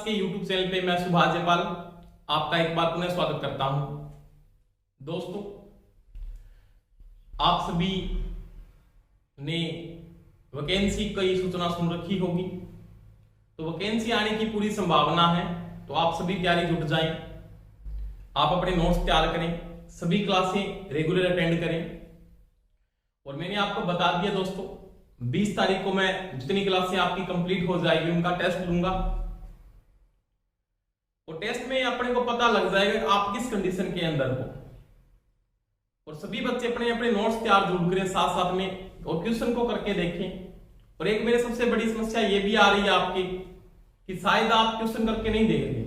के YouTube channel पे मैं सुभाष जयपाल आपका एक बार पुनः स्वागत करता हूं। दोस्तों, आप सभी ने वैकेंसी की सूचना सुन रखी होगी, तो वैकेंसी आने की पूरी संभावना है, तो आप सभी तैयारी जुट जाएं। आप अपने नोट्स तैयार करें, सभी क्लासें रेगुलर अटेंड करें। और मैंने आपको बता दिया दोस्तों, 20 तारीख को मैं जितनी क्लासें आपकी कंप्लीट हो जाएगी उनका टेस्ट लूंगा, और टेस्ट में अपने को पता लग जाएगा आप किस कंडीशन के अंदर हो। और सभी बच्चे अपने अपने नोट्स तैयार जरूर करें साथ साथ में, और क्वेश्चन को करके देखें। और एक मेरे सबसे बड़ी समस्या ये भी आ रही है आपकी कि शायद आप क्वेश्चन करके नहीं देख रहे।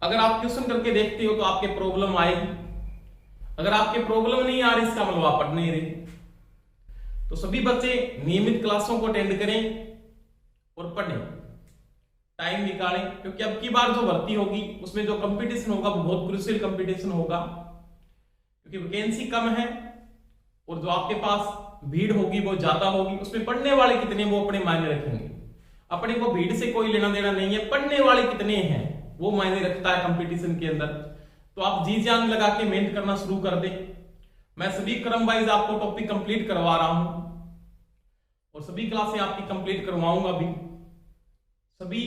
अगर आप क्वेश्चन करके देखते हो तो आपके प्रॉब्लम आएगी, अगर आपके प्रॉब्लम नहीं आ रही इसका मतलब आप पढ़ नहीं रहे। तो सभी बच्चे नियमित क्लासों को अटेंड करें और पढ़ें, टाइम निकालें, क्योंकि अब की बार जो भर्ती होगी उसमें जो कंपटीशन होगा वो बहुत क्रूशियल कंपटीशन होगा, क्योंकि वैकेंसी कम है और जो आपके पास भीड़ होगी वो ज्यादा होगी। उसमें पढ़ने वाले कितने वो अपने मायने रखेंगे। अपने को भीड़ से कोई लेना देना नहीं है, पढ़ने वाले कितने हैं वो मायने रखता है कंपटीशन के अंदर। तो आप जी जान लगा के मेहनत करना शुरू कर दें। मैं सभी क्रम वाइज आपको टॉपिक कंप्लीट करवा रहा हूं और सभी क्लासें आपकी कंप्लीट करवाऊंगा भी। सभी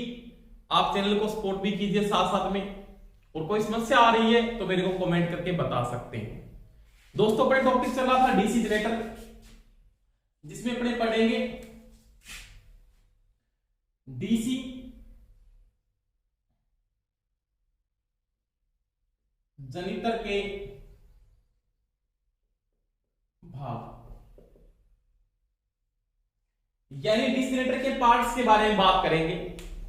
आप चैनल को सपोर्ट भी कीजिए साथ साथ में, और कोई समस्या आ रही है तो मेरे को कमेंट करके बता सकते हैं। दोस्तों, अपने टॉपिक चल रहा था डीसी जनरेटर, जिसमें अपने पढ़ेंगे डीसी जनरेटर के भाग, यानी डीसी जनरेटर के पार्ट्स के बारे में बात करेंगे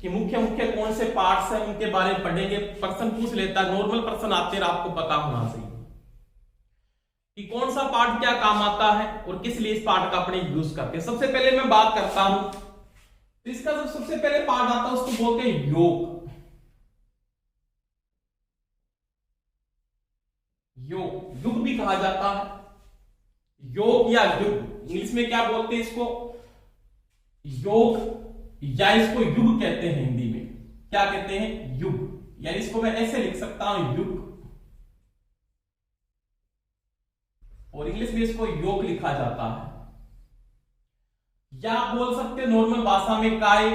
कि मुख्य मुख्य कौन से पार्ट्स हैं उनके बारे में पढ़ेंगे। पर्सन पूछ लेता है, नॉर्मल पर्सन आपसे आपको पता होना चाहिए कि कौन सा पार्ट क्या काम आता है और किस लिए इस पार्ट का अपने यूज करते हैं। सबसे पहले मैं बात करता हूं, तो इसका जो सबसे पहले पार्ट आता है उसको बोलते हैं योग। युग भी कहा जाता है, योग या युग, इंग्लिश में क्या बोलते हैं इसको, योग, या इसको युग कहते हैं। हिंदी में क्या कहते हैं, युग, यानी इसको मैं ऐसे लिख सकता हूं युग, और इंग्लिश में इसको योग लिखा जाता है, या आप बोल सकते हैं नॉर्मल भाषा में काय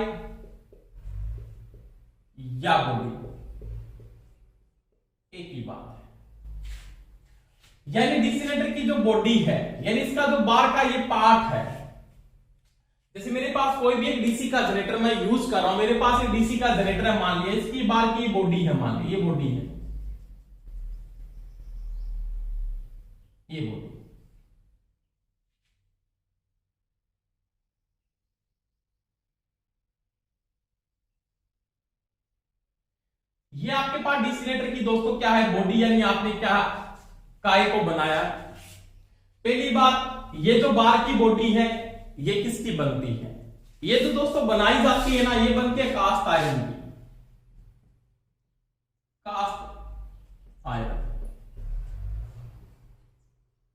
या बॉडी, एक ही बात है। यानी डीसी जनरेटर की जो बॉडी है, यानी इसका जो बार का ये पार्ट है, जैसे मेरे पास कोई भी एक डीसी का जनरेटर मैं यूज कर रहा हूं, मेरे पास एक डीसी का जनरेटर है, मान लिया इसकी बार की बॉडी है, मान लिया ये बॉडी है, ये बॉडी, ये आपके पास डीसी जनरेटर की दोस्तों क्या है, बॉडी, यानी आपने क्या काय को बनाया। पहली बात, ये जो बार की बॉडी है ये किसकी बनती है, ये जो दोस्तों बनाई जाती है ना, ये बनती है कास्ट आयरन की, कास्ट आयरन,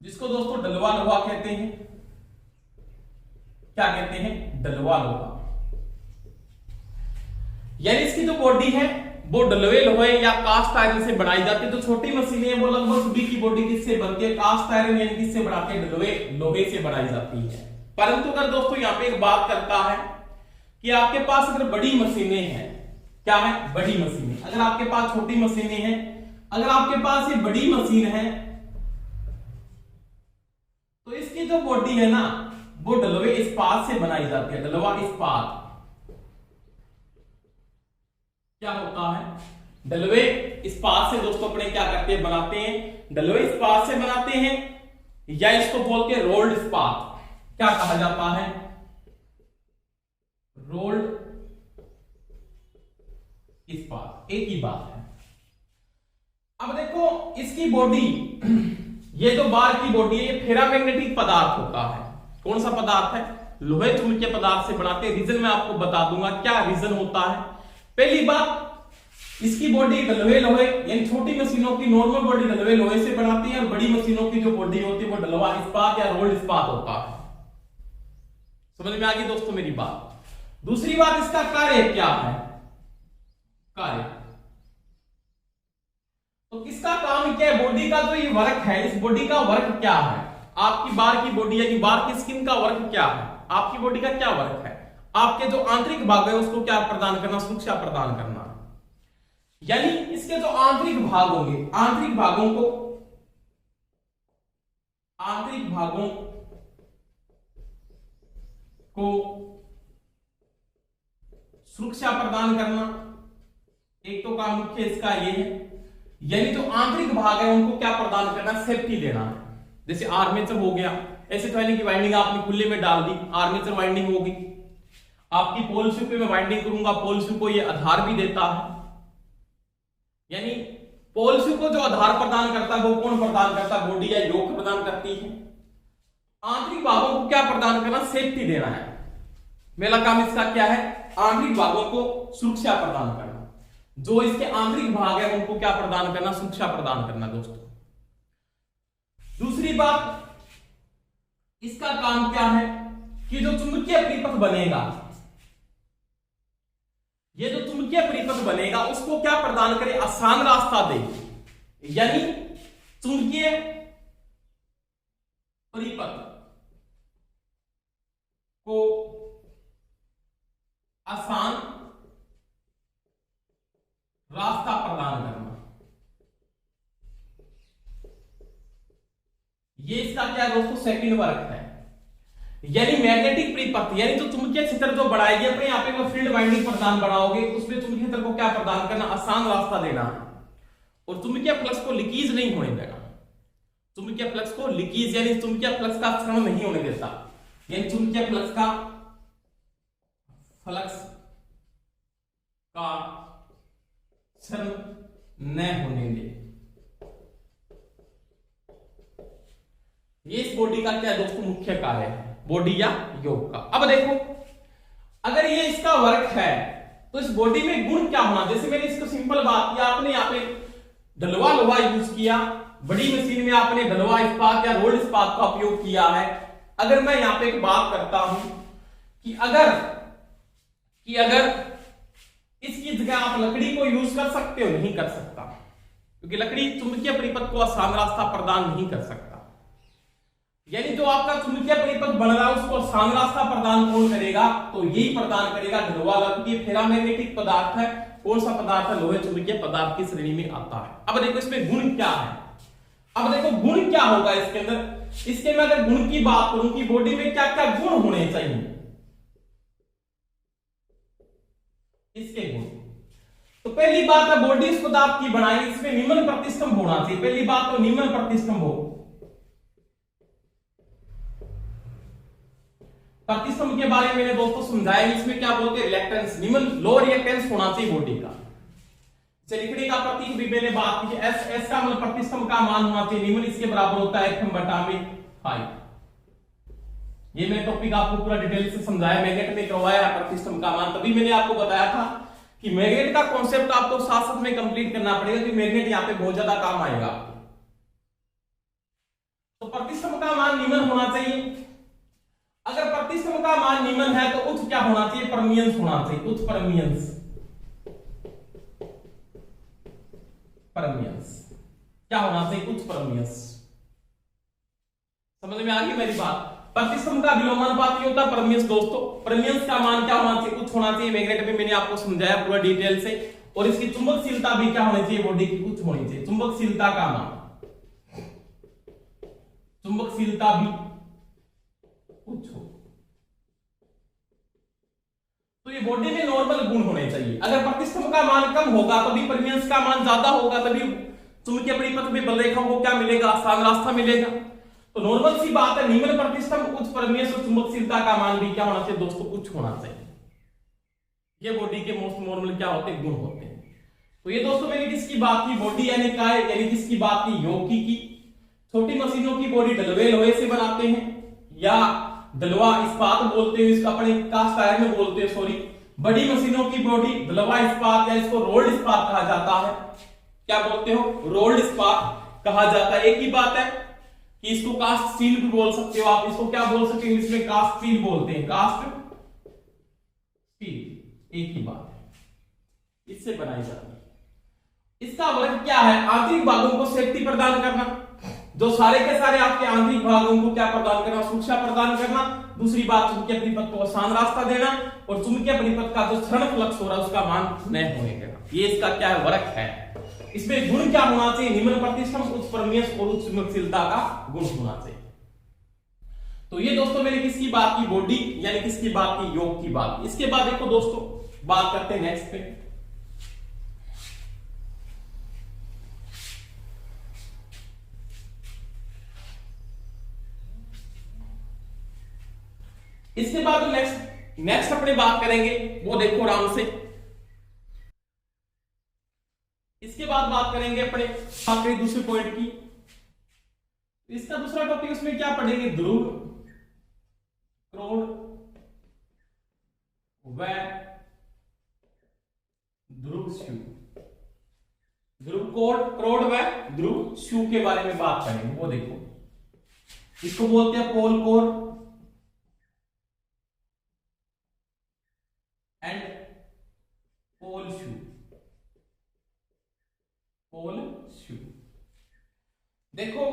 जिसको दोस्तों डलवा लोहा कहते हैं। क्या कहते हैं, डलवा लोहा। यानी इसकी जो बॉडी है वो डलवे लोहे या कास्ट आयरन से बनाई जाती है। तो छोटी मशीनें हैं वो लगभग सभी की बॉडी किससे बनती है, कास्ट आयरन यानी किससे बनाते हैं, डलवे लोहे से बनाई जाती है। परंतु अगर दोस्तों यहां पे एक बात करता है कि आपके पास अगर बड़ी मशीनें हैं, क्या है, बड़ी मशीनें, अगर आपके पास छोटी मशीनें हैं, अगर आपके पास ये बड़ी मशीन है तो इसकी जो बॉडी है ना वो डलवे इस्पात से बनाई जाती है, डलवा इस्पात। क्या होता है, डलवे इस्पात से दोस्तों अपने क्या करते हैं, बनाते हैं, डलवे इस्पात से बनाते हैं, या इसको बोलते हैं रोल्ड इस्पात। क्या कहा जाता है, रोल्ड इस्पात, एक ही बात है। अब देखो इसकी बॉडी, ये जो बार की बॉडी है ये फेरामैग्नेटिक पदार्थ होता है। कौन सा पदार्थ है, लोहे चुंबकीय पदार्थ से बनाते हैं। रीजन मैं आपको बता दूंगा क्या रीजन होता है। पहली बात, इसकी बॉडी डलवे लोहे, यानी छोटी मशीनों की नॉर्मल बॉडी डलवे लोहे से बनाती है, और बड़ी मशीनों की जो बॉडी होती है वो डलवा इस्पात या रोल्ड इस्पात होता है। समझ में आ गई दोस्तों मेरी बात। दूसरी बात, इसका कार्य क्या है, कार्य। तो किसका काम क्या है? बॉडी का जो ये वर्क है, इस बॉडी का वर्क क्या है? आपकी बार की बॉडी यानी बार की स्किन का वर्क क्या है? आपकी बॉडी का क्या वर्क है? आपके जो आंतरिक भाग है उसको क्या प्रदान करना? सुरक्षा प्रदान करना। यानी इसके जो आंतरिक भाग होंगे, आंतरिक भागों को सुरक्षा प्रदान करना, एक तो काम मुख्य इसका ये है। यानी जो आंतरिक भाग है उनको क्या प्रदान करना? सेफ्टी देना। जैसे आर्मेचर हो गया, ऐसे तो यानी कि वाइंडिंग आपने खुले में डाल दी, आर्मेचर वाइंडिंग होगी। आपकी पोल शू पे मैं वाइंडिंग करूंगा, पोल शू को ये आधार भी देता है। यानी पोल शू को जो आधार प्रदान करता है वो कौन प्रदान करता है? बॉडी या योक प्रदान करती है। आंतरिक भागों को क्या प्रदान करना? सेफ्टी देना है। मेरा काम इसका क्या है? आंतरिक भागों को सुरक्षा प्रदान करना। जो इसके आंतरिक भाग है उनको क्या प्रदान करना? सुरक्षा प्रदान करना। दोस्तों दूसरी बात, इसका काम क्या है कि जो चुंबकीय परिपथ बनेगा, ये जो चुंबकीय परिपथ बनेगा उसको क्या प्रदान करे? आसान रास्ता दे। यानी चुंबकीय परिपथ को आसान रास्ता प्रदान करना, ये इसका क्या है दोस्तों? सेकंड वर्क है। यानी मैग्नेटिक परिपथ यानी जो चुंबकीय क्षेत्र जो बढ़ाएगी, अपने यहाँ पे फील्ड वाइंडिंग प्रदान बढ़ाओगे, उसमें चुंबकीय क्षेत्र को क्या प्रदान करना? आसान रास्ता देना और चुंबकीय फ्लक्स को लीकेज नहीं होने देना। चुंबकीय फ्लक्स को लीकेज यानी चुंबकीय फ्लक्स का क्षरण नहीं होने देता। यानी चुंबकीय फ्लक्स का क्षरण न होने दे। ये इस बॉडी का क्या है दोस्तों? मुख्य कार्य है, बॉडी या योग का। अब देखो, अगर ये इसका वर्क है तो इस बॉडी में गुण क्या होना? जैसे मैंने इसको सिंपल बात किया, आपने यहाँ पे ढलवा लोहा यूज किया, बड़ी मशीन में आपने ढलवा इस्पात या रोल्ड इस्पात का उपयोग किया है। अगर मैं यहाँ पे एक बात करता हूं कि अगर इसकी जगह आप लकड़ी को यूज कर सकते हो? नहीं कर सकता, क्योंकि लकड़ी चुंबकीय परिपथ को आसान रास्ता प्रदान नहीं कर सकता। यानी जो आपका चुंबकीय परिपथ बन रहा है उसको आसान रास्ता प्रदान कौन करेगा? तो यही प्रदान करेगा ढलवा लकड़ी। फेरामैग्नेटिक पदार्थ है। कौन सा पदार्थ है? लोहे चुंबकीय पदार्थ की श्रेणी में आता है। अब देखो इसमें गुण क्या है। अब देखो गुण क्या होगा इसके अंदर। इसके मैं अगर गुण की बात करूं कि बॉडी में क्या क्या गुण होने चाहिए, इसके गुण, तो पहली बात है बॉडी इस पदार्थ की बनाई, इसमें निम्न प्रतिष्ठम्भ होना चाहिए। पहली बात तो निम्न प्रतिष्ठम्भ हो। प्रतिष्ठम्भ के बारे में मैंने दोस्तों समझाया, इसमें क्या बोलते हैं? रिएक्टेंस, निम्न लो रिएक्टेंस होना चाहिए बॉडी का। लिखने का प्रतीक भी मैंने बात की, एस का मतलब प्रतिष्ठम्भ का मान होना चाहिए निम्न, इसके बराबर होता है Fm/5। ये मैं टॉपिक आपको पूरा डिटेल से समझाया, मैग्नेट में करवाया प्रतिष्ठम्भ का मान। तभी मैंने आपको बताया था कि मैग्नेट का कॉन्सेप्ट आपको साथ साथ में कंप्लीट करना पड़ेगा, क्योंकि मैग्नेट यहाँ पे बहुत ज्यादा काम आएगा। तो प्रतिष्ठम्भ का मान निम्न होना चाहिए। अगर प्रतिष्ठम्भ का मान निम्न है तो उच्च क्या होना चाहिए? परमियंस होना चाहिए। उच्च परमियंस क्या होना चाहिए? उच्च परमियंस। समझ में आ गई मेरी बात? प्रतिष्ठम्भ का विलोमानुपाती होता है परमियंस। दोस्तों परमियंस का मान क्या होना चाहिए? उच्च होना चाहिए। मैग्नेट में मैंने आपको समझाया पूरा डिटेल से। और इसकी चुंबकशीलता भी क्या होनी चाहिए? बॉडी की उच्च होनी चाहिए। चुंबकशीलता का मान, चुंबकशीलता भी उच्च हो। तो ये बॉडी में नॉर्मल गुण होने चाहिए। अगर प्रतिष्ठम्भ का मान कम होगा तभी परमियंस का मान ज्यादा होगा, तभी चुंबकीय परिपथ में बल रेखाओं को क्या मिलेगा? आसान रास्ता मिलेगा। तो नॉर्मल सी बात है, निम्न प्रतिष्ठम्भ, उच्च परमियंस और चुंबकशीलता का मान भी क्या होना चाहिए दोस्तों? उच्च होना चाहिए। ये बॉडी के मोस्ट नॉर्मल क्या होते हैं? गुण होते हैं। तो ये दोस्तों मैंने किसकी बात की? बॉडी यानी काय, यानी किसकी बात की? योग की। छोटी मशीनों की बॉडी ढलवे लोहे से बनाते हैं या ढलवा इस्पात बोलते हैं, इसको अपने कास्ट आयरन में बोलते हैं, सॉरी। बड़ी मशीनों की बॉडी ढलवा इस्पात या इसको रोल्ड इस्पात कहा जाता है। क्या बोलते हो? रोल्ड इस्पात कहा जाता है। एक ही बात है कि इसको कास्ट स्टील भी बोल सकते हो आप। इसको क्या बोल सकते हैं? इसमें कास्ट स्टील बोलते हैं, कास्ट स्टील, एक ही बात है। इससे बनाई जाती है। इसका वर्क क्या है? आंतरिक भागों को सेफ्टी प्रदान करना, जो सारे के सारे आपके आंतरिक भागों को क्या प्रदान करना? सुरक्षा प्रदान करना। दूसरी बात, चुंबकीय परिपथ को आसान रास्ता देना, और चुंबकीय परिपथ का जो क्षरण फ्लक्स हो रहा है उसका मान न होने देना। ये इसका क्या है? वर्क है। इसमें गुण क्या होना चाहिए? निम्न प्रतिष्ठम, उच्च परमीयस और उच्च चुंबकशीलता का गुण होना चाहिए। तो ये दोस्तों मैंने किसकी बात की? बॉडी यानी किसकी बात की? योग की बात की। इसके बाद देखो दोस्तों, बात करते हैं नेक्स्ट पे। इसके बाद नेक्स्ट अपने बात करेंगे, वो देखो आराम से। इसके बाद बात करेंगे अपने आखिरी दूसरे पॉइंट की। इसका दूसरा टॉपिक उसमें क्या पढ़ेंगे? ध्रुव, क्रोड व ध्रुवशु। ध्रुव क्रोड व ध्रुवशु के बारे में बात करेंगे। वो देखो, इसको बोलते हैं पोल कोर एंड पोल शू। पोल शू देखो,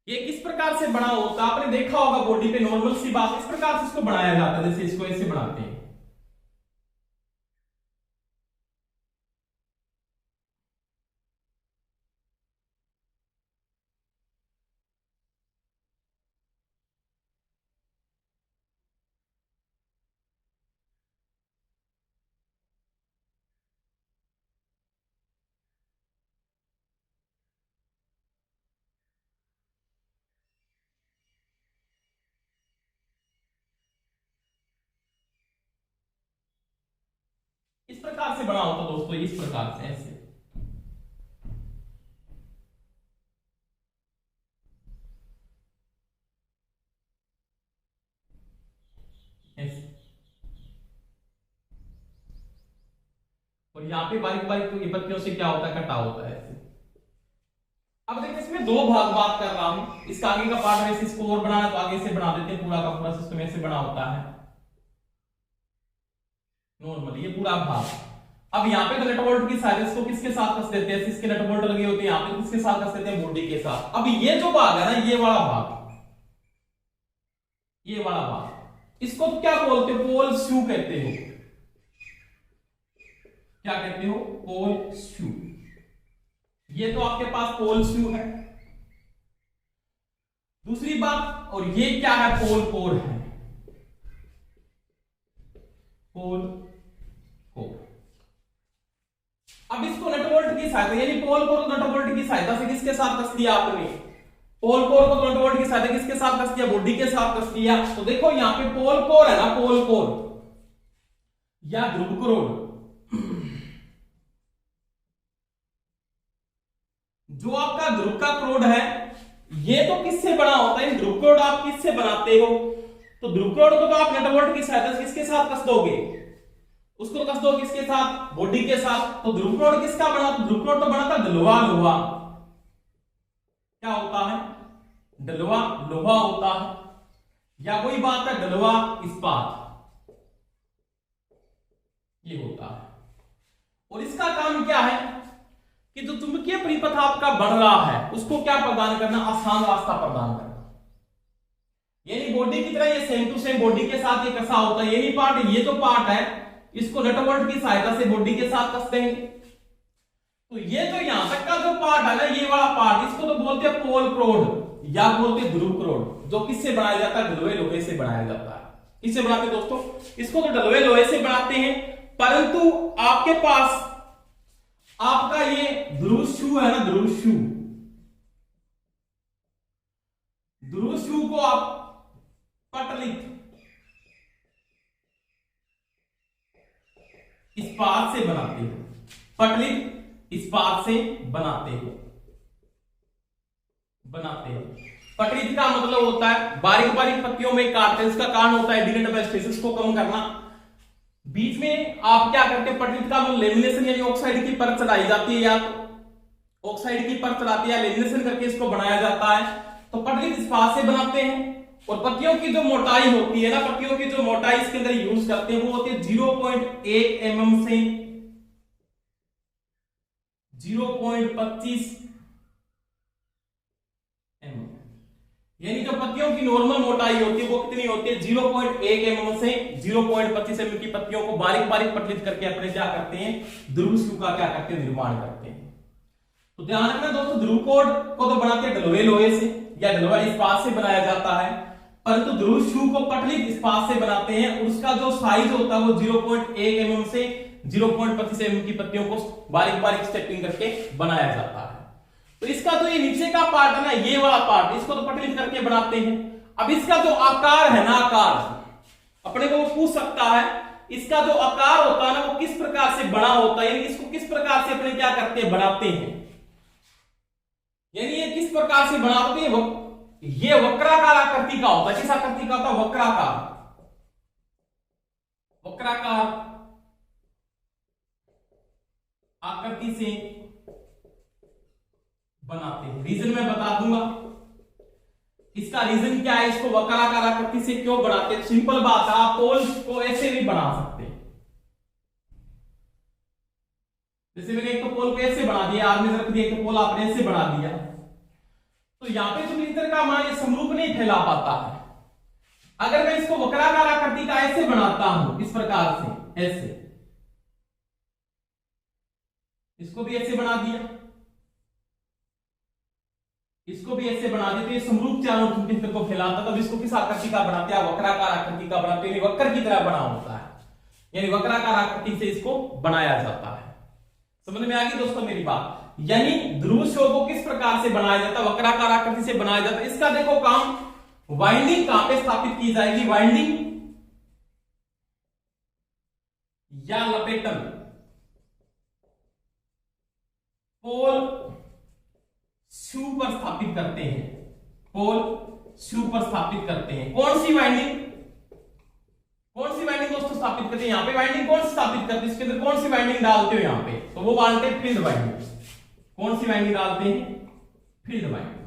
ये किस प्रकार से बना होता है? आपने देखा होगा बॉडी पे, नॉर्मल सी बात, इस प्रकार से इसको बनाया जाता है, जैसे इसको ऐसे बनाते हैं। इस प्रकार से बना होता दोस्तों, इस प्रकार से ऐसे। ऐसे। और यहां पे बारीक बारीक पत्तियों से क्या होता है? कटा होता है ऐसे। अब देखिए, इसमें दो भाग बात कर रहा हूं। इसका आगे का पार्ट ऐसे, इसको और बनाना तो आगे से बना देते हैं। पूरा का पूरा सिस्टम ऐसे बना होता है नॉर्मली, ये पूरा भाग। अब यहाँ पे नट बोल्ट की सहायता इसको किसके साथ कस देते हैं? इसके नट बोल्ट लगे होते हैं यहाँ पे, किसके साथ कस देते हैं? बॉडी के साथ। अब ये जो भाग है ना, ये वाला भाग, ये वाला भाग, इसको क्या बोलते हो? पोल शू कहते हो। क्या कहते हो? पोल शू। ये तो आपके पास पोल शू है। दूसरी बात, और ये क्या है? पोल कोर है। पोल कोर। अब इसको नटवोल्ट की सहायता, यानी पोल कोर को नटवोल्ट की सहायता से किसके साथ कस दिया आपने? पोल कोर को नटवोल्ट की सहायता किसके साथ कस दिया? बॉडी के साथ कस दिया। तो देखो यहां पे पोल कोर है ना, पोल कोर या ध्रुव क्रोड, जो आपका ध्रुव का क्रोड है, ये तो किससे बना होता है? ध्रुव क्रोड आप किससे बनाते हो? तो ध्रुव क्रोड को तो आप नटवोल्ट की सहायता से किसके साथ कस दोगे? उसको कस दो किसके साथ? बॉडी के साथ। तो ध्रुव क्रोड किसका बना? तो ध्रुव क्रोड तो बना था डलवा लोहा। क्या होता है? डलवा लोहा होता है, या कोई बात है डलवा इस्पात, ये होता है। और इसका काम क्या है कि जो चुंबकीय परिपथ आपका बढ़ रहा है उसको क्या प्रदान करना? आसान रास्ता प्रदान करना। यानी बॉडी की तरह ये सेम टू सेम बॉडी के साथ ये कसा होता है। ये नहीं पार्ट, ये जो पार्ट है इसको नटवोल्ट की सहायता से बॉडी के साथ कस देंगे। तो ये जो यहां तक का जो पार्ट है ना, ये वाला पार्ट, इसको तो बोलते हैं पोल क्रोड या बोलते हैं ध्रुव क्रोड, जो किससे बनाया जाता है? डलवे लोहे से बनाया जाता है। किससे बनाते हैं दोस्तों? इसको तो डलवे लोहे से बनाते हैं, परंतु आपके पास आपका ये ध्रुव शू है ना, ध्रुव शू, ध्रुव शू को आप पटलित इस्पात से बनाते हो, पटलित इस्पात से बनाते हो। पटलित का मतलब होता है बारीक बारीक पत्तियों में काटते हैं। इसका कारण होता है डिलेटबल को कम करना। बीच में आप क्या करते हैं? पटलित का मतलब लेमिनेशन यानी ऑक्साइड की परत चढ़ाई जाती है, या तो ऑक्साइड की परत चढ़ाती है या लेमिनेशन करके इसको बनाया जाता है। तो पटलित इस्पात से बनाते हैं। और पत्तियों की जो मोटाई होती है ना, पत्तियों की जो मोटाई इसके अंदर यूज करते हैं वो होती है 0.1 mm से 0.25 mm। यानी जो पत्तियों की नॉर्मल मोटाई होती है वो कितनी होती है 0.1 mm से 0.25 mm की पत्तियों को बारीक बारीक पतलित करके अपने क्या करते हैं, ध्रुव शू का क्या करते हैं, निर्माण करते हैं। तो ध्यान रखना दोस्तों, ध्रुव कोड को तो बनाते हैं ढलुए लोहे से या ढलुआ इस्पात से बनाया जाता है, परंतु ध्रुव शू को पटलित इस्पात से बनाते हैं। उसका जो साइज होता है वो 0.1 mm से 0.25 mm की पत्तियों को बारीक बारीक स्टेपिंग करके बनाया जाता है। तो इसका जो ये नीचे का पार्ट है ना, ये वाला पार्ट, इसको तो पटलित करके बनाते हैं। अब इसका जो आकार है ना, आकार अपने को वो पूछ सकता है, इसका जो आकार होता है ना वो किस प्रकार से बना होता है, यानी इसको किस प्रकार से अपने क्या करते हैं, बनाते हैं। यानी ये किस प्रकार से बना होते हैं, ये वक्राकार आकृति का होता है। किस आकृति का होता है, वक्राकार, वक्राकार आकृति से बनाते हैं। रीजन मैं बता दूंगा, इसका रीजन क्या है, इसको वक्राकार आकृति से क्यों बनाते हैं। सिंपल बात है, आप पोल्स को ऐसे भी बना सकते हैं। जैसे मैंने एक तो पोल को ऐसे बना दिया, आर्मी रख दिया, एक तो पोल आपने ऐसे बना दिया, तो यहां पे जो लीटर का मान ये समरूप नहीं फैला पाता है। अगर मैं इसको वक्राकार आकृति का ऐसे बनाता हूं, इस प्रकार से ऐसे, इसको भी ऐसे बना दिया, इसको भी ऐसे बना दिया, तो ये समरूप चारों लीटर को फैलाता, तब इसको किस आकृति का बनाते हैं, वक्राकार आकृति का बनाते हैं। वक्र की तरह बना होता है, यानी वक्राकार आकृति से इसको बनाया जाता है। समझ में आ गई दोस्तों मेरी बात। यानी ध्रुव शो को किस प्रकार से बनाया जाता है, वक्राकार आकृति से बनाया जाता है। इसका देखो काम, वाइंडिंग कहां पे स्थापित की जाएगी, वाइंडिंग या लपेटन पोल शू पर स्थापित करते हैं, पोल शू पर स्थापित करते हैं। कौन सी वाइंडिंग, कौन सी वाइंडिंग दोस्तों स्थापित करते हैं, यहां पे वाइंडिंग कौन सी स्थापित करते हैं, इसके अंदर कौन सी वाइंडिंग डालते हो यहां पे, तो वो डालते हैं फील्ड वाइंडिंग। कौन सी वाइंडिंग डालते हैं, फील्ड वाइंडिंग।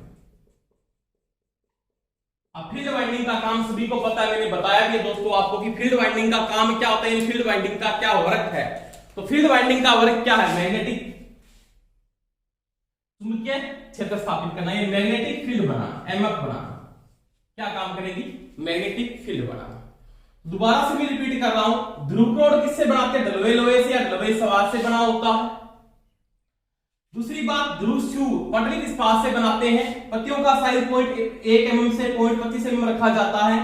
अब फील्ड वाइंडिंग का काम सभी को पता है, मैंने बताया भी दोस्तों आपको कि फील्ड वाइंडिंग का काम क्या होता है, फील्ड वाइंडिंग का क्या वर्क है। तो फील्ड वाइंडिंग का वर्क क्या है, मैग्नेटिक चुंबकीय क्षेत्र स्थापित करना, ये मैग्नेटिक फील्ड बनाना, एमएफ बनाना। क्या काम करेगी, मैग्नेटिक फील्ड बनाना। दोबारा से मैं रिपीट कर रहा हूं, ध्रुव कोड किससे बनाते हैं, ढलुए लोहे से या ढलुए इस्पात से बना होता है। दूसरी बात, ध्रुव शू पटलित इस्पात से बनाते हैं। पत्तियों का साइज 0.1 mm से 0.25 mm रखा जाता है।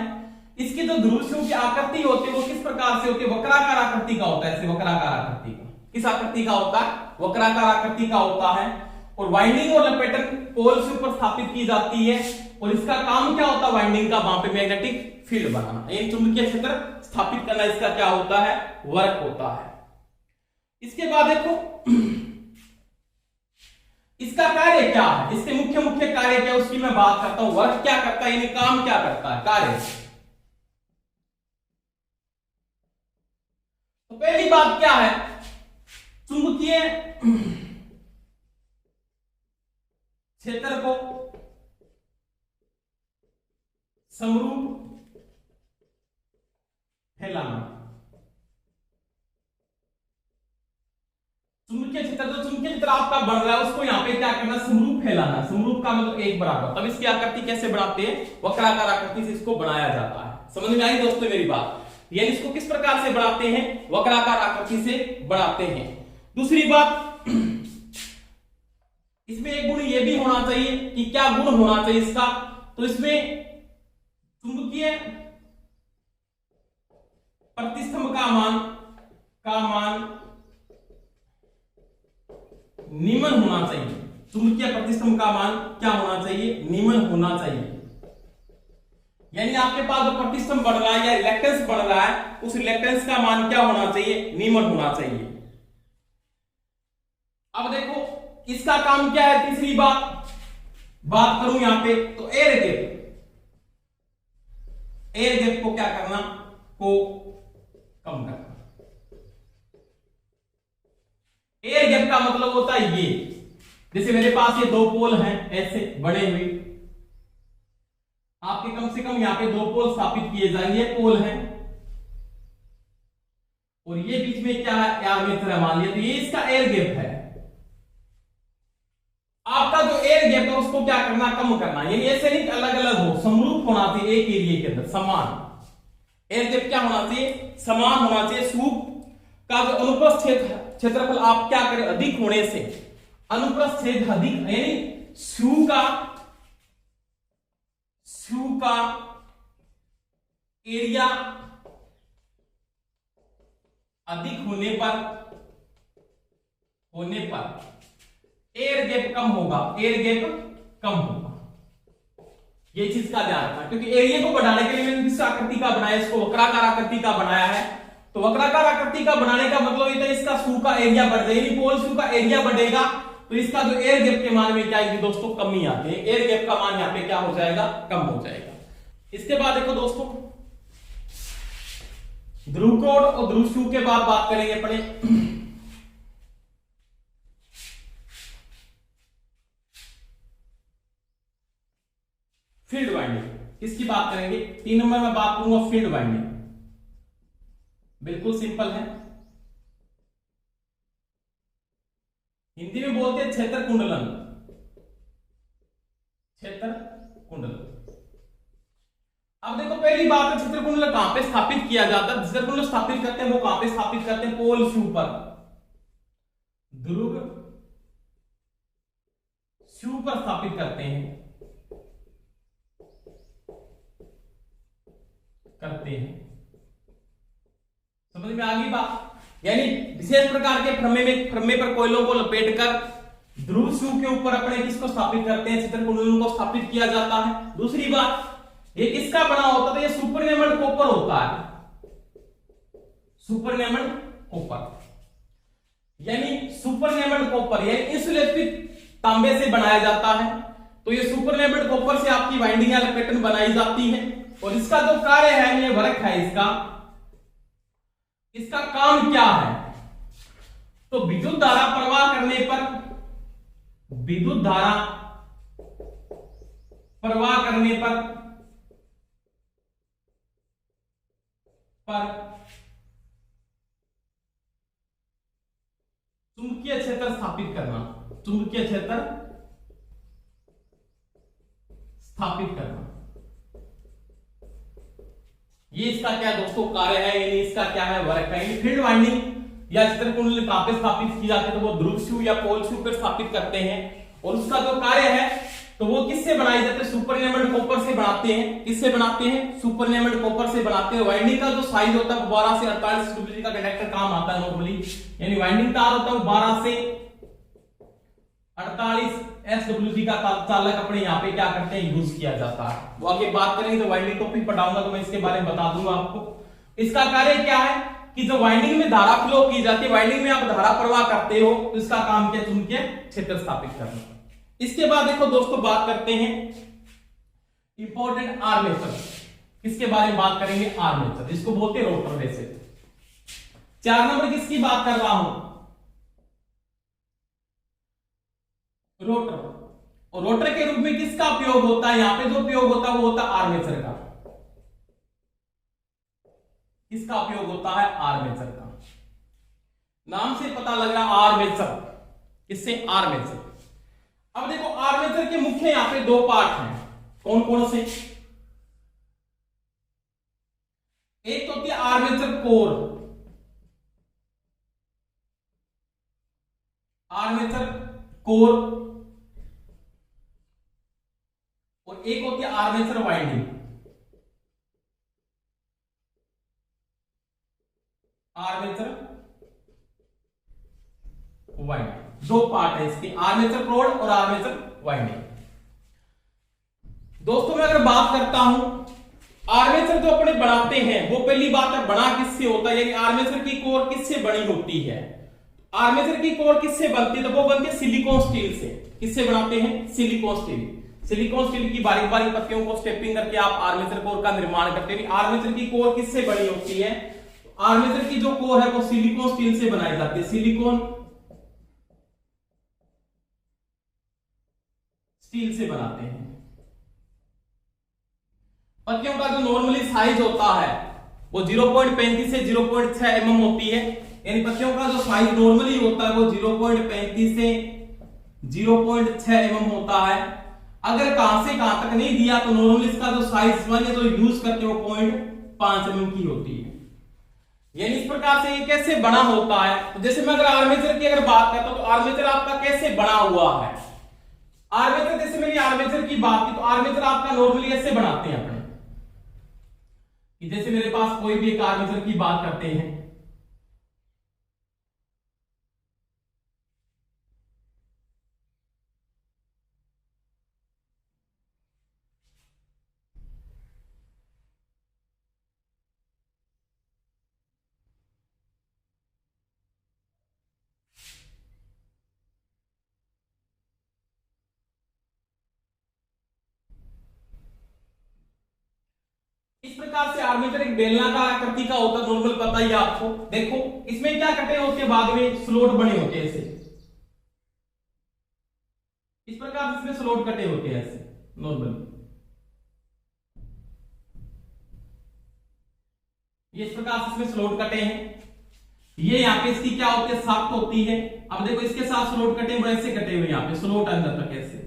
इसकी जो ध्रुव शू की आकृति होती है वो किस प्रकार से होती है, वक्राकार आकृति का होता है। ऐसे वक्राकार आकृति का, किस आकृति का होता है, वक्राकार आकृति का होता है। और वाइंडिंग और लपेटन पोल शू पर स्थापित की जाती है, और इसका काम क्या होता है, वाइंडिंग का वहां पे मैग्नेटिक फील्ड बनाना, एक चुंबकीय क्षेत्र स्थापित करना, इसका क्या होता है, वर्क होता है। इसके बाद देखो इसका कार्य क्या है, इसके मुख्य मुख्य कार्य क्या है उसकी मैं बात करता हूं। वर्क क्या करता है, यानी काम क्या करता है, कार्य। तो पहली बात क्या है, चुंबकीय क्षेत्र को समरूप फैलाना। चुंबकीय क्षेत्र, जो चुंबकीय क्षेत्र आपका बढ़ रहा है उसको यहाँ पे क्या करना, समरूप फैलाना। समरूप का मतलब एक बराबर। तब इसकी आकृति कैसे बनाते हैं, वक्राकार आकृति से इसको बनाया जाता है। समझ में आई दोस्तों मेरी बात, यानी इसको किस प्रकार से बढ़ाते हैं, वक्राकार आकृति से बढ़ाते हैं। दूसरी बात, इसमें एक गुण ये भी होना चाहिए कि क्या गुण होना चाहिए इसका, तो इसमें चुंबकीय प्रतिस्तंभ का मान निम्न होना चाहिए। चुंबकीय प्रतिस्तंभ का मान क्या होना चाहिए, निम्न होना चाहिए। यानी आपके पास जो प्रतिस्तंभ बढ़ रहा है या रिलेक्टेंस बढ़ रहा है, उस रिलेक्टेंस का मान क्या होना चाहिए, निम्न होना चाहिए। अब देखो इसका काम क्या है, तीसरी बात करूं यहां पे, तो एयर गैप को क्या करना, को कम करना। एयर गैप का मतलब होता है ये, जैसे मेरे पास ये दो पोल हैं ऐसे बने हुए, आपके कम से कम यहाँ पे 2 पोल स्थापित किए जाएंगे, पोल है, और ये बीच में क्या है, आर्मेचर है मान लिया, तो ये इसका एयर गैप है। आपका जो एयर गैप है उसको क्या करना, कम करना, यानी ऐसे नहीं अलग अलग हो, समरूप होना चाहिए, एक एरिया के अंदर समान। एयर गैप क्या होना चाहिए, समान होना चाहिए। सूप का जो अनुप्रस्थ क्षेत्रफल आप क्या करें, अधिक होने से, अनुप्रस्थ क्षेत्र अधिक, यानी शू का एरिया अधिक होने पर एयर गैप कम होगा, एयर गैप कम होगा। ये चीज का ध्यान रखना, क्योंकि एरिया को बढ़ाने के लिए मैंने किस आकृति का बनाया, इसको वक्राकार आकृति का बनाया है। तो वक्राकार आकृति का बनाने का मतलब ये था, इसका शू का एरिया बढ़ जाएगा, पोल शू का एरिया बढ़ेगा, तो इसका जो एयर गैप के मान में क्या आएगी दोस्तों, कमी आती है। एयर गैप का मान यहाँ पे क्या हो जाएगा, कम हो जाएगा। इसके बाद देखो दोस्तों, ध्रुव कोण और ध्रुव शू के बाद बात करेंगे अपने फील्ड वाइंडिंग। किसकी बात करेंगे, 3 नंबर में बात करूंगा फील्ड वाइंडिंग। बिल्कुल सिंपल है, हिंदी में बोलते हैं क्षेत्र कुंडलन, क्षेत्र कुंडलन। अब देखो पहली बात है, क्षेत्र कुंडल कहां पे स्थापित किया जाता है, क्षेत्र कुंडल स्थापित करते हैं वो कहां पे स्थापित करते हैं, पोल शू पर, ध्रुव शू पर स्थापित करते हैं, समझ में आ गई बात। यानी विशेष प्रकार के फ्रमे पर कोयलों को लपेटकर ध्रुव शू के ऊपर अपने किसको स्थापित करते हैं, क्षेत्र कुंडलों को स्थापित किया जाता है। दूसरी बात, ये किसका बना होता है, ये सुपरनेमड कॉपर होता है, सुपरनेमड कॉपर, यानी सुपरनेमड कॉपर, यानी इंसुलेटेड तांबे से बनाया जाता है। तो ये सुपरनेमड कॉपर से आपकी वाइंडिंग या पैटर्न बनाई जाती है, और इसका जो कार्य है, ये वर्क है इसका काम क्या है, तो विद्युत धारा प्रवाह करने पर, विद्युत धारा प्रवाह करने पर चुंबकीय क्षेत्र स्थापित करना, चुंबकीय क्षेत्र स्थापित करना, ये इसका क्या दोस्तों कार्य है, यानी इसका क्या है, वर्क है। फील्ड वाइंडिंग या क्षेत्र कुंडल कहां पे स्थापित की जाती है, तो वो ध्रुव शू या पोल शू पर स्थापित करते हैं, और उसका जो कार्य है तो वो किससे बनाई जाती है, सुपरनेमड कॉपर से बनाते हैं। किससे बनाते हैं, सुपरनेमड कॉपर से बनाते हैं। वाइंडिंग का जो साइज होता है 12 से 48 SWG का कंडक्टर काम आता है नॉर्मली, यानी वाइंडिंग तार होता है 12 से 48 SWG का चालक अपने यहाँ पे क्या करते हैं, यूज किया जाता है। वो आगे बात करेंगे तो वाइंडिंग टॉपिक पढ़ाऊंगा तो मैं इसके बारे में बता दूंगा आपको। इसका कार्य क्या है कि जो वाइंडिंग में धारा फ्लो की जाती है, वाइंडिंग में आप धारा प्रवाह करते हो, तो इसका काम क्या, चुंबकीय क्षेत्र स्थापित करना। इसके बाद देखो दोस्तों, बात करते हैं इंपॉर्टेंट आर्मेचर। किसके बारे में बात करेंगे, आर्मेचर, जिसको बोलते हैं रोटर। वैसे 4 नंबर किसकी बात कर रहा हूं, रोटर। और रोटर के रूप में किसका उपयोग होता है, यहां पे जो उपयोग होता है वो होता है आर्मेचर का। किसका उपयोग होता है, आर्मेचर का। नाम से पता लग रहा है आर्मेचर, किससे, आर्मेचर। अब देखो आर्मेचर के मुख्य यहां पे 2 पार्ट हैं, कौन कौन से, एक तो होती है आर्मेचर कोर, आर्मेचर कोर, और एक होती है armature winding, armature winding. 2 part है इसके, आर्मेचर कोर और आर्मेचर वाइंडिंग। दोस्तों मैं अगर बात करता हूं, आर्मेचर जो अपने बनाते हैं वो पहली बात है बना किससे होता है, यानी आर्मेचर की कोर किससे बनी होती है। आर्मेचर की कोर किससे बनती है, तो वो बनती है सिलिकॉन स्टील से। किससे बनाते हैं, सिलिकॉन स्टील। सिलिकॉन स्टील की बारीक बारीक पत्तियों को स्टेपिंग करके आप आर्मेचर कोर का निर्माण करते हैं। आर्मेचर की कोर किससे बनी होती है, आर्मेचर की जो कोर है वो सिलिकॉन स्टील से बनाई जाती है, सिलिकॉन स्टील से बनाते हैं। पत्तियों का जो नॉर्मली साइज होता है वो 0.35 से 0.6 mm होती है, यानी पत्तियों का जो साइज नॉर्मली होता है वो 0.35 से 0.6 mm होता है। अगर कहां से कहां तक नहीं दिया तो नॉर्मली इसका जो साइज वन है जो यूज करते हो 0.5 mm की होती है। यानी इस प्रकार से ये कैसे बना होता है, तो जैसे मैं अगर आर्मेचर की अगर बात करता हूं तो आर्मेचर आपका कैसे बना हुआ है। आर्मेचर, जैसे मैंने आर्मेचर की बात की तो आर्मेचर आपका नॉर्मली ऐसे बनाते हैं अपने, कि जैसे मेरे पास कोई भी एक आर्मेचर की बात करते हैं, इस प्रकार से आर्मेचर एक बेलनाकार आकृति का होता है, नॉर्मल पता ही आपको। देखो इसमें क्या कटे होते हैं, बाद में स्लोट बने होते हैं ऐसे, इस प्रकार से इसमें स्लोट कटे होते हैं ऐसे नॉर्मल, ये इस प्रकार से इसमें स्लोट कटे हैं। ये यहाँ पे इसकी क्या होती है, साख्त होती है। अब देखो इसके साथ स्लोट कटे हुए ऐसे कटे हुए, यहाँ पे स्लोट अंदर तक ऐसे।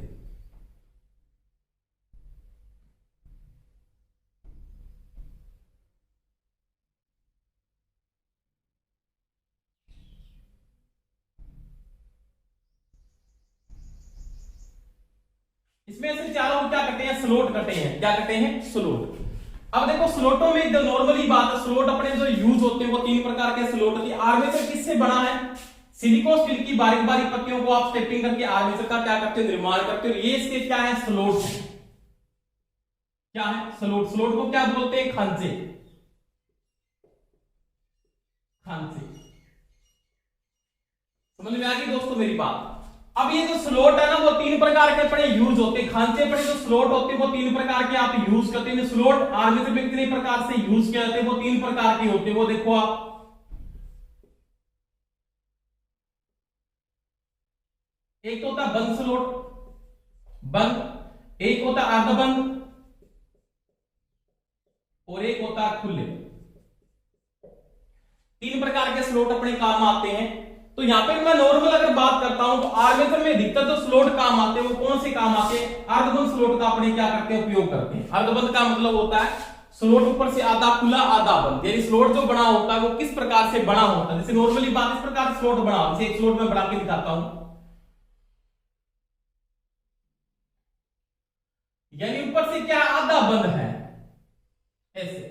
इसमें ऐसे चारों क्या कटे हैं, स्लोट कटे हैं। क्या कटे हैं, स्लोट। अब देखो स्लोटों में जो नॉर्मली बात है, स्लोट अपने जो यूज होते हैं वो तीन प्रकार के स्लोट होते हैं। आर्मेचर किससे बना है, सिलिकॉन स्टील की बारीक बारीक पत्तियों को आप स्टेपिंग करके आर्मेचर का क्या करते हो, निर्माण करते हो। ये इसके क्या है, स्लोट है। क्या है, स्लोट। स्लोट को क्या बोलते हैं, खांचे। खांचे, समझ में आ गई दोस्तों मेरी बात। अब ये जो स्लोट है ना वो तीन प्रकार के अपने यूज होते हैं। खांचे अपने जो स्लोट होते हैं वो तीन प्रकार के आप यूज करते हैं। स्लोट आर्मेचर में कितने प्रकार से यूज किए जाते हैं, वो तीन प्रकार के होते हैं। वो देखो आप, एक तो होता है बंद स्लोट, बंद। एक होता है अर्धबंद और एक होता है खुले। तीन प्रकार के स्लोट अपने काम आते हैं। तो यहां पे मैं नॉर्मल अगर बात करता हूं तो आर्मेचर में अधिकतर जो स्लोट काम आते हैं वो कौन से काम आते हैं, अर्धबंद स्लोट का अपने क्या करते हैं, उपयोग करते हैं। अर्धबंद का मतलब होता है स्लोट ऊपर से आधा खुला आधा बंद, यानी स्लोट जो बना होता है वो किस प्रकार से बना होता है। जैसे नॉर्मली बात इस प्रकार से स्लोट बना, जैसे एक स्लोट में बना के दिखाता हूं, यानी ऊपर से क्या आधा बंद है ऐसे।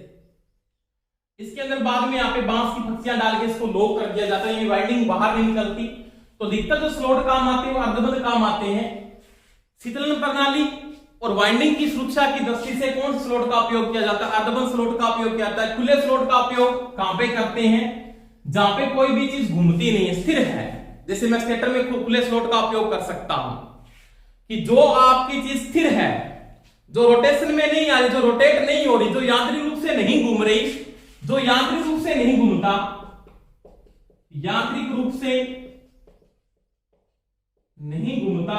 इसके अंदर बाद में यहाँ पे बांस की फंसियां डाल के इसको लॉक कर दिया जाता है, ये वाइंडिंग बाहर नहीं निकलती। तो अधिकतर जो स्लोट काम आते हैं वो अर्धबंद काम आते हैं। शीतलन प्रणाली और वाइंडिंग की सुरक्षा की दृष्टि से कौन से स्लोट का उपयोग किया जाता है, अर्धबंद स्लोट का उपयोग किया जाता है। खुले स्लोट का उपयोग कहां पे करते हैं, जहां पे कोई भी चीज घूमती नहीं है, स्थिर है। जैसे मैं स्टेटर में खुले स्लोट का उपयोग कर सकता हूं कि जो आपकी चीज स्थिर है, जो रोटेशन में नहीं आ रही, जो रोटेट नहीं हो रही, जो यांत्रिक रूप से नहीं घूम रही, जो यांत्रिक रूप से नहीं घूमता, यांत्रिक रूप से नहीं घूमता।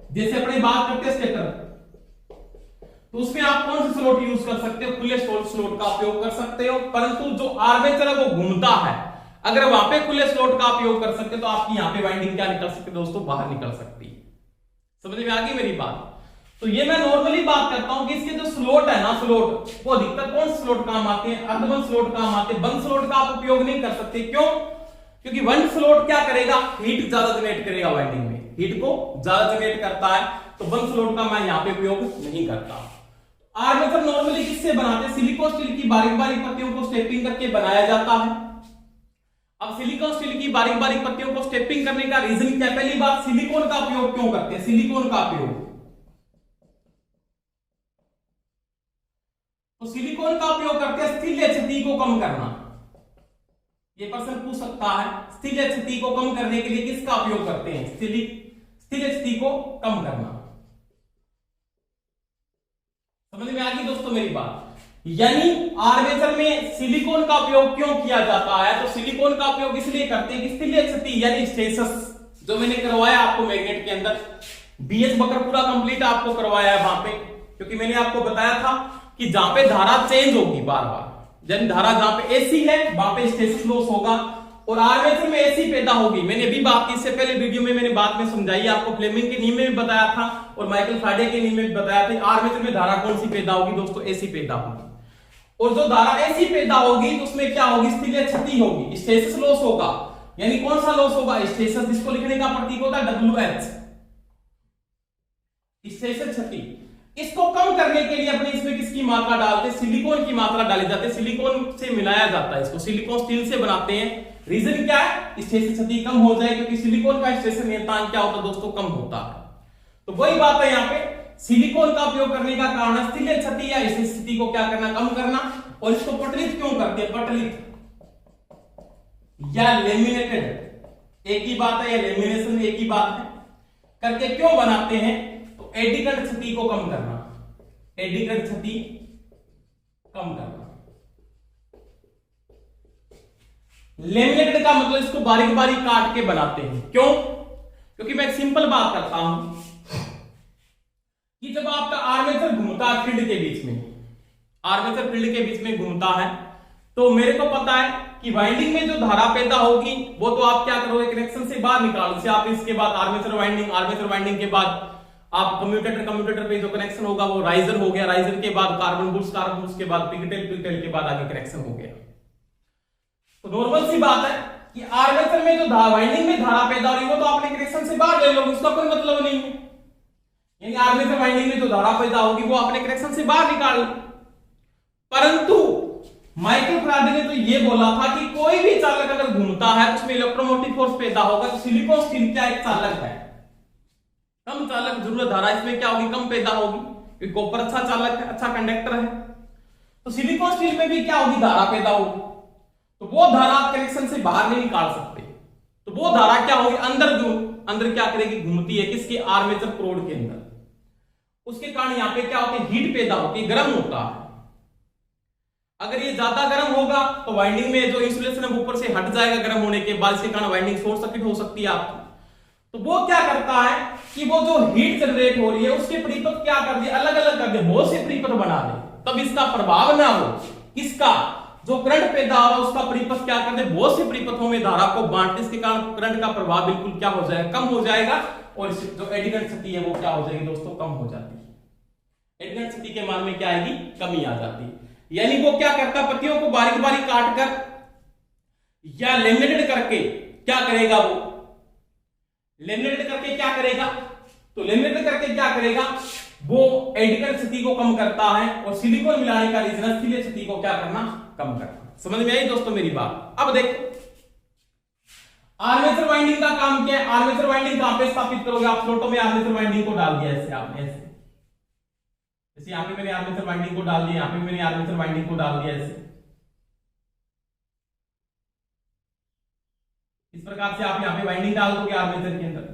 जैसे अपने बात करते हैं स्टेटर, तो उसमें आप कौन सा स्लोट यूज कर सकते हो, खुले स्लोट का उपयोग कर सकते हो। परंतु जो आर्मेचर है वो घूमता है, अगर वहां पे खुले स्लोट का उपयोग कर सकते हो तो आपकी यहां पे वाइंडिंग क्या निकल सकती है दोस्तों, बाहर निकल सकती है। समझ में आ गई मेरी बात। तो ये मैं नॉर्मली बात करता हूं कि इसके जो स्लोट है ना, स्लोट वो अधिकतर कौन स्लोट काम आते हैं, अर्धबंद स्लोट काम आते हैं। बंद स्लोट का आप उपयोग नहीं कर सकते, क्यों, क्योंकि बंद स्लोट क्या करेगा, हीट ज्यादा जनरेट करेगा वाइंडिंग में, हीट को ज्यादा जनरेट करता है। तो बंद स्लोट का मैं यहां पे उपयोग नहीं करता। आर्मेचर नॉर्मली किससे बनाते हैं, सिलिकॉन स्टील की बारीक बारीक पत्तियों को स्टेपिंग करके बनाया जाता है। अब सिलिकॉन स्टील की बारीक बारीक पत्तियों को स्टेपिंग करने का रीजन क्या, पहली बात सिलिकॉन का उपयोग क्यों करते हैं, सिलिकॉन का उपयोग, तो सिलिकॉन का उपयोग करते हैं स्थिर क्षति को कम करना। ये प्रश्न पूछ सकता है, स्थिर क्षति को कम करने के लिए किसका उपयोग करते हैं, स्थिर क्षति को कम करना। समझ में आ गई दोस्तों मेरी बात। यानी आर्मेचर में सिलिकॉन का उपयोग क्यों किया जाता है, तो सिलिकॉन का उपयोग इसलिए करते हैं कि स्थिर क्षति यानी स्टेसिस, जो मैंने करवाया आपको मैग्नेट के अंदर, बीएच बकर पूरा कंप्लीट आपको करवाया है वहां पे, क्योंकि मैंने आपको बताया था कि जहां पे धारा चेंज होगी बार बार, यानी धारा जहां पे एसी है वहां पे हिस्टैरिसीस लॉस होगा और आर्मेचर में एसी पैदा होगी। मैंने अभी बात की, इससे पहले वीडियो में मैंने बात में समझाई, आपको फ्लेमिंग के नियम में भी बताया था और माइकल फैराडे के नियम में भी बताया था। आर्मेचर में धारा कौन सी पैदा होगी दोस्तों? एसी पैदा होगी। और जो धारा एसी पैदा होगी तो उसमें क्या होगी? स्थितीय क्षति होगी, हिस्टैरिसीस लॉस होगा। यानी कौन सा लॉस होगा? हिस्टैरिसीस, जिसको लिखने का प्रतीक होता है WH, हिस्टैरिसीस क्षति। इसको कम करने के लिए अपने इसमें किसकी मात्रा डालते हैं? सिलिकॉन की मात्रा डाली जाती है, सिलिकॉन से मिलाया जाता है, इसको सिलिकॉन स्टील से बनाते हैं। रीजन क्या है? हिस्टैरिसीस क्षति कम हो जाए, क्योंकि सिलिकॉन का हिस्टैरिसीस नियतांक क्या होता है दोस्तों? कम होता है। तो वही बात है यहाँ पे, सिलिकॉन का उपयोग करने का कारण स्थितीय क्षति या हिस्टैरिसीस स्थिति को क्या करना? कम करना। और इसको पटलित क्यों करते हैं? पटलित या लेमिनेटेड एक ही बात है, या लेमिनेशन एक ही बात है, करके क्यों बनाते हैं? तो एडी करंट क्षति को कम करना, एडी करंट क्षति कम करना। लेमिनेटेड का मतलब इसको बारीक बारीक काट के बनाते हैं। क्यों? क्योंकि मैं एक सिंपल बात करता हूं कि जब आपका आर्मेचर घूमता है फील्ड के बीच में, आर्मेचर फील्ड के बीच में घूमता है, तो मेरे को पता है कि वाइंडिंग में जो धारा पैदा होगी वो तो आप क्या करोगे? कनेक्शन से बाहर निकालो। जैसे आप इसके बाद आर्मेचर वाइंडिंग के बाद आप कम्यूटेटर पे जो कनेक्शन होगा वो राइजर हो गया, राइजर के बाद कार्बन बुश के बाद पिगटेल के बाद आगे कनेक्शन हो गया। तो नॉर्मल सी बात है कि आर्मेचर में जो वाइंडिंग में धारा पैदा हो रही है वो तो आपने कनेक्शन से बाहर ले लो, उसका कोई मतलब नहीं है। यानी आर्मेचर वाइंडिंग में जो धारा पैदा होगी वो आपने कनेक्शन से बाहर निकाल ली। परंतु माइकल फैराडे ने तो ये बोला था कि कोई भी चालक अगर घूमता है उसमें इलेक्ट्रोमोटिव फोर्स पैदा होगा। तो सिलिकॉन स्टील क्या एक चालक है, कम चालक जरूरत धारा इसमें क्या होगी? कम पैदा होगी, क्योंकि कॉपर अच्छा चालक है, अच्छा कंडक्टर है। तो सिलिकॉन स्टील में भी क्या होगी? धारा पैदा होगी। तो वो धारा आप कनेक्शन से बाहर नहीं निकाल सकते, तो वो धारा क्या होगी? अंदर क्या करेगी? घूमती है किसके? आर्मेचर कोर के अंदर। उसके कारण यहां पे क्या होती है? हीट पैदा होती है, गर्म होता है। अगर ये ज्यादा गर्म होगा तो वाइंडिंग में जो इंसुलेशन है ऊपर से हट जाएगा गर्म होने के बाद, इसके कारण वाइंडिंग शॉर्ट सर्किट हो सकती है आपकी। तो वो क्या करता है कि वो जो हीट जनरेट हो रही है उसके परिपथ क्या कर दिया? अलग अलग कर दिया, बहुत से परिपथ बना दे, तब इसका प्रभाव ना हो। किसका? जो करंट पैदा हो रहा है उसका परिपथ क्या कर दे? बहुत से परिपथों में धारा को बांटते, इसके कारण करंट का प्रभाव बिल्कुल क्या हो जाएगा? कम हो जाएगा। और जो एडी करंट क्षति है वो क्या हो जाएगी दोस्तों? कम हो जाती है। एडी करंट क्षति के मान में क्या आएगी? कमी आ जाती है। यानी वो क्या करता? पत्तियों को बारीक बारीक काट कर या लेमिनेटेड करके क्या करेगा? वो लेमिनेटेड करके क्या करेगा? तो लेमिनेटेड करके क्या करेगा? वो एडी करंट क्षति को कम करता है और सिलिकॉन मिलाने का रीजन स्थितीय क्षति को क्या करना? कम करना। समझ में आई दोस्तों मेरी बात? अब देखो आर्मेचर वाइंडिंग का काम क्या है? आर्मेचर वाइंडिंग कहां पे स्थापित करोगे आप? स्लॉटों में आर्मेचर वाइंडिंग को डाल दिया, ऐसे आपने ऐसे, जैसे यहां पे मैंने आर्मेचर वाइंडिंग को डाल दिया, यहां पे मैंने आर्मेचर वाइंडिंग को डाल दिया, ऐसे इस प्रकार से आप यहां पे वाइंडिंग डाल दोगे आर्मेचर के अंदर।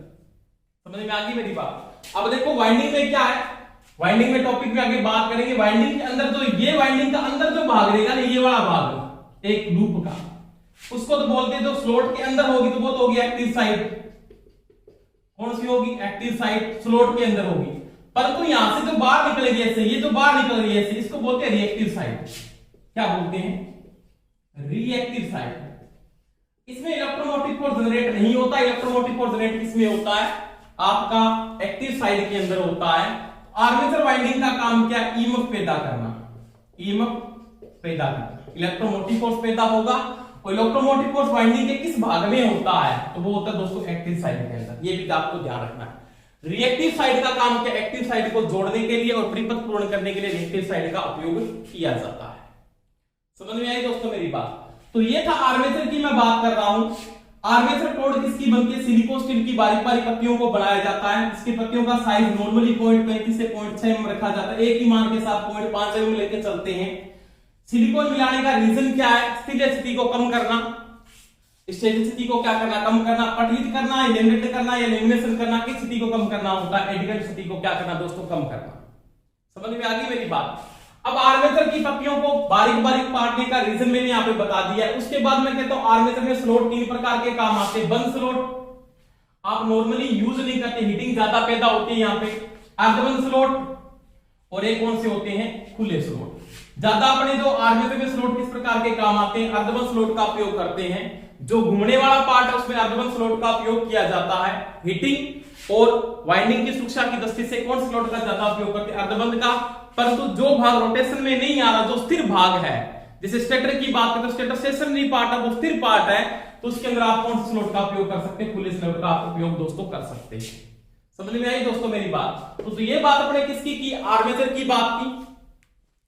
समझ में आ गई मेरी बात? अब देखो वाइंडिंग में क्या है, वाइंडिंग में टॉपिक में आगे बात करेंगे। वाइंडिंग के अंदर जो ये वाइंडिंग का अंदर जो भाग रहेगा ना, ये वाला भाग एक लूप का, उसको तो बोलते हैं जो स्लॉट के अंदर होगी तो वो तो होगी एक्टिव साइड। कौन सी होगी? एक्टिव साइड स्लॉट के अंदर होगी। परंतु यहां से जो बाहर निकलेगी ऐसे, ये जो बाहर निकल रही है ऐसे, इसको बोलते हैं रिएक्टिव साइड। क्या बोलते हैं? Reactive side. इसमें इलेक्ट्रोमोटिव फोर्स जनरेट नहीं होता। इलेक्ट्रोमोटिव फोर्स जनरेट किसमें होता है? आपका एक्टिव साइड के अंदर होता है। आर्मेचर वाइंडिंग का काम क्या? ईएमएफ पैदा करना, ईएमएफ पैदा करना। इलेक्ट्रोमोटिव फोर्स पैदा होगा और इलेक्ट्रोमोटिव फोर्स वाइंडिंग के किस भाग में होता है? तो वो होता है दोस्तों एक्टिव साइड के अंदर। ये भी आपको ध्यान रखना है। रिएक्टिव साइड का काम क्या? एक्टिव साइड को जोड़ने के लिए और परिपथ पूर्ण करने के लिए रिएक्टिव साइड का उपयोग किया जाता है। समझ में आई दोस्तों मेरी बात? तो ये था आर्मेचर की मैं बात कर रहा हूं। आर्मेचर कोड किसकी बनती है? सिलिकॉन स्टील की बारीक बारीक पत्तियों को बनाया जाता है। इसकी पत्तियों का साइज नॉर्मली 0.35 से 0.6 mm रखा जाता है। एक ही मान के साथ 0.5 mm लेके चलते हैं। सिलिकॉन मिलाने का रीजन क्या है? स्थितीय स्थिति को कम करना, स्थितीय स्थिति को क्या करना? कम करना। पटलित करना, लेमिनेट करना या लेमिनेशन करना, किस स्थिति को कम करना होता है? एडी करंट स्थिति को क्या करना दोस्तों? कम करना। समझ में आ गई मेरी बात? अब आर्मेचर की पत्तियों को बारीक बारीक काटने का रीजन मैंने यहाँ पे बता दिया है। उसके बाद मैं कहता हूं आर्मेचर में स्लॉट 3 प्रकार के काम आते हैं। बंद स्लॉट आप नॉर्मली यूज नहीं करते, हीटिंग ज्यादा पैदा होती है यहाँ पे। अर्धबंद स्लॉट और एक कौन से होते हैं, खुले स्लॉट। ज्यादा अपने जो आर्मेचर में स्लॉट किस प्रकार के काम आते हैं, अर्धबंद स्लॉट का उपयोग करते हैं। जो घूमने वाला पार्ट है उसमें अर्धबंद स्लॉट का उपयोग किया जाता है। हीटिंग और वाइंडिंग की सुरक्षा की दृष्टि से कौन से स्लॉट का ज्यादा उपयोग करते हैं, अर्धबंद का। परंतु जो भाग रोटेशन में नहीं आ रहा, जो स्थिर भाग है, जैसे स्टेटर की बात करें तो स्टेटर स्टेशनरी पार्ट है, वो स्थिर पार्ट है, तो उसके अंदर आप कौन से स्लॉट का उपयोग कर सकते हैं, खुले स्लॉट का आप उपयोग दोस्तों कर सकते हैं। समझ में आई दोस्तों मेरी बात। तो ये बात अपने किसकी की, आर्मेचर की बात की।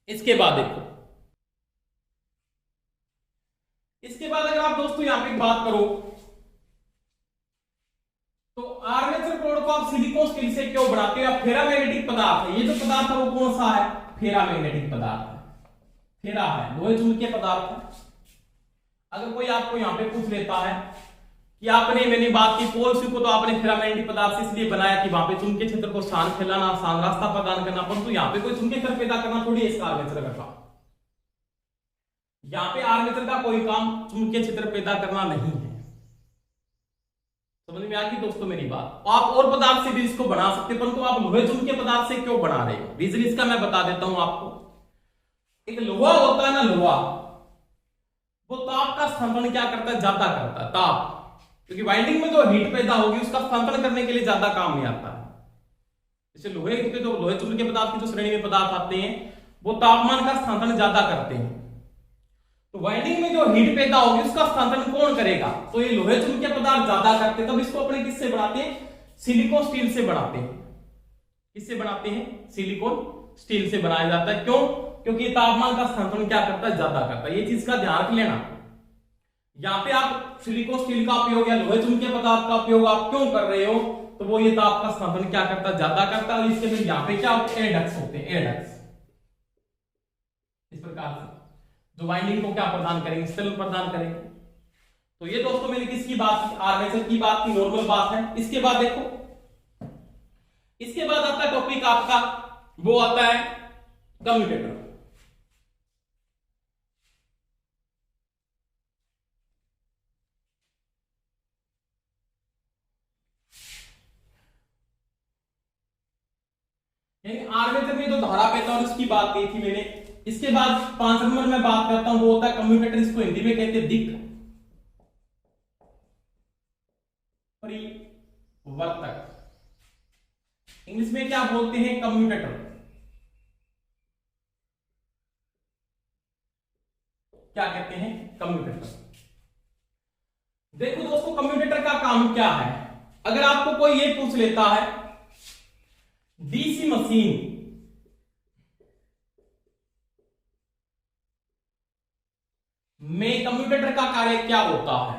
इसके बाद देखो, इसके बाद अगर आप दोस्तों यहां पे बात करो तो आर्मेचर कोड को आप सिलिकॉन स्टील से क्यों बनाते हो, फेरामैग्नेटिक पदार्थ है। ये जो पदार्थ है वो कौन सा है, फेरामैग्नेटिक पदार्थ है। फेरा है, लोहे चुंबकीय पदार्थ है। अगर कोई आपको यहां पे पूछ लेता है कि आपने, मैंने बात की पोल को तो आपने फेरामैग्नेटिक पदार्थ से इसलिए बनाया कि वहां पे चुंबकीय क्षेत्र को स्थान फैलाना, आसान रास्ता प्रदान करना, परंतु यहां पे कोई चुंबकीय क्षेत्र पैदा करना थोड़ी है इसका आर्मेचर का काम। यहां पे आर्मेचर का कोई काम चुंबकीय क्षेत्र पैदा करना नहीं है। समझ में आ गई दोस्तों मेरी बात। आप और पदार्थ से भी इसको बना सकते हैं, परंतु आप लोहे चुंबकीय पदार्थ से क्यों बना रहे हो, रीजन इसका मैं बता देता हूं आपको। एक लोहा होता है ना, लोहा वो ताप का स्थानांतरण क्या करता है, ज्यादा करता है ताप, क्योंकि वाइंडिंग में जो हीट पैदा होगी उसका स्थानांतरण करने के लिए ज्यादा काम में आता है। जैसे लोहे के जो लोहे चुंबकीय पदार्थ की जो श्रेणी में पदार्थ आते हैं वो तापमान का स्थानांतरण ज्यादा करते हैं, तो वाइंडिंग में जो हीट पैदा होगी उसका स्थानांतरण कौन करेगा, तो ये लोहे चुंबकीय पदार्थ ज्यादा करते हैं। तब इसको अपने किससे बनाते हैं, सिलिकॉन स्टील से बनाते हैं। किससे बनाते हैं, सिलिकॉन स्टील से बनाया जाता है। क्यों, क्योंकि तापमान का स्थानांतरण क्या करता है, ज्यादा करता है। ये चीज का ध्यान रख लेना। यहां पे आप सिलिकॉन स्टील का उपयोग या लोहे चुंबकीय पदार्थ का उपयोग आप क्यों कर रहे हो, तो वो ये ताप का स्थानांतरण क्या करता है, ज्यादा करता है। और इसके अंदर यहां पे क्या होते हैं, एडक्स होते हैं, एडक्स। इस प्रकार से जो वाइंडिंग को क्या प्रदान करेंगे, स्थलन प्रदान करेंगे। तो ये दोस्तों मैंने किसकी बात की, आर्मेचर की बात की, नॉर्मल बात है। इसके बाद देखो, इसके बाद आता है टॉपिक आपका, वो आता है कम्यूटेटर। यानी आर्मेचर में जो धारा पैदा और उसकी बात की थी मैंने। इसके बाद 5 नंबर में बात करता हूं, वो होता है कम्यूटेटर। इसको हिंदी में कहते हैं दिक् परिवर्तक। इंग्लिश में क्या बोलते हैं, कम्यूटेटर। क्या कहते हैं, कम्यूटेटर। देखो दोस्तों, कम्यूटेटर का काम क्या है। अगर आपको कोई ये पूछ लेता है डीसी मशीन में कम्यूटेटर का कार्य क्या होता है,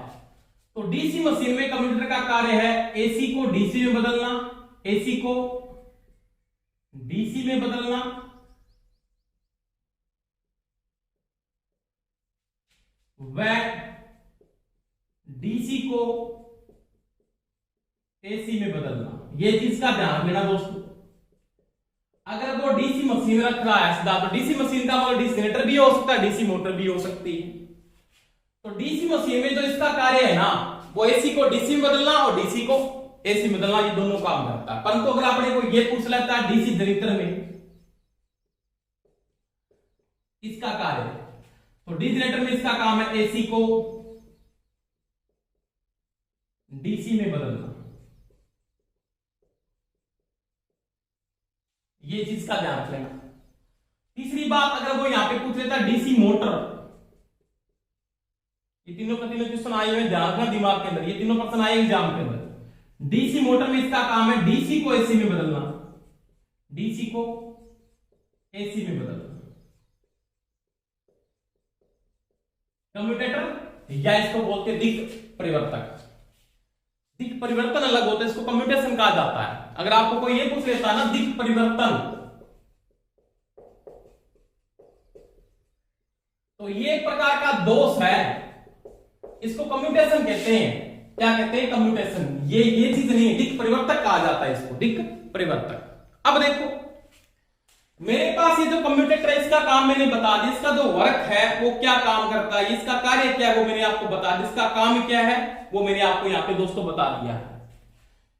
तो डीसी मशीन में कम्यूटेटर का कार्य है एसी को डीसी में बदलना, एसी को डीसी में बदलना, व डीसी को एसी में बदलना। ये चीज का ध्यान देना दोस्तों। अगर वो डीसी मशीन रख रहा है सीधा, तो डीसी मशीन का मतलब डीसी जनरेटर भी हो सकता है, डीसी मोटर भी हो सकती है। तो डीसी मशीन में जो इसका कार्य है ना, वो एसी को डीसी में बदलना और डीसी को एसी में बदलना, ये दोनों काम करता है। परंतु अगर आपने को ये पूछ लेता है डीसी जनरेटर में इसका कार्य, तो डीसी जनरेटर में इसका काम है एसी को डीसी में बदलना। ये चीज का ध्यान रखना। तीसरी बात, अगर वो यहां पे पूछ लेता है डीसी मोटर, ये तीनों का तीनों क्वेश्चन आए हुए, ध्यान रखना दिमाग के अंदर, ये तीनों प्रश्न आए एग्जाम के अंदर। डीसी मोटर में इसका काम है डीसी को एसी में बदलना, डीसी को एसी में बदलना। कम्यूटेटर या इसको बोलते हैं दिक् परिवर्तक। दिक् परिवर्तन अलग होता है, इसको कम्यूटेशन कहा जाता है। अगर आपको कोई ये पूछ लेता है ना दिक् परिवर्तन, तो ये एक प्रकार का दोष है, इसको कम्यूटेशन कहते हैं। क्या कहते हैं, कम्यूटेशन। ये चीज नहीं है, दिक् परिवर्तक कहा जाता है इसको, दिक् परिवर्तक। अब देखो मेरे पास ये जो कम्यूटेटर है, इसका काम मैंने बता दिया, इसका जो वर्क है वो क्या काम करता है, इसका कार्य क्या है वो मैंने आपको बता दिया, इसका काम क्या है वो मैंने आपको यहाँ पे दोस्तों बता दिया है।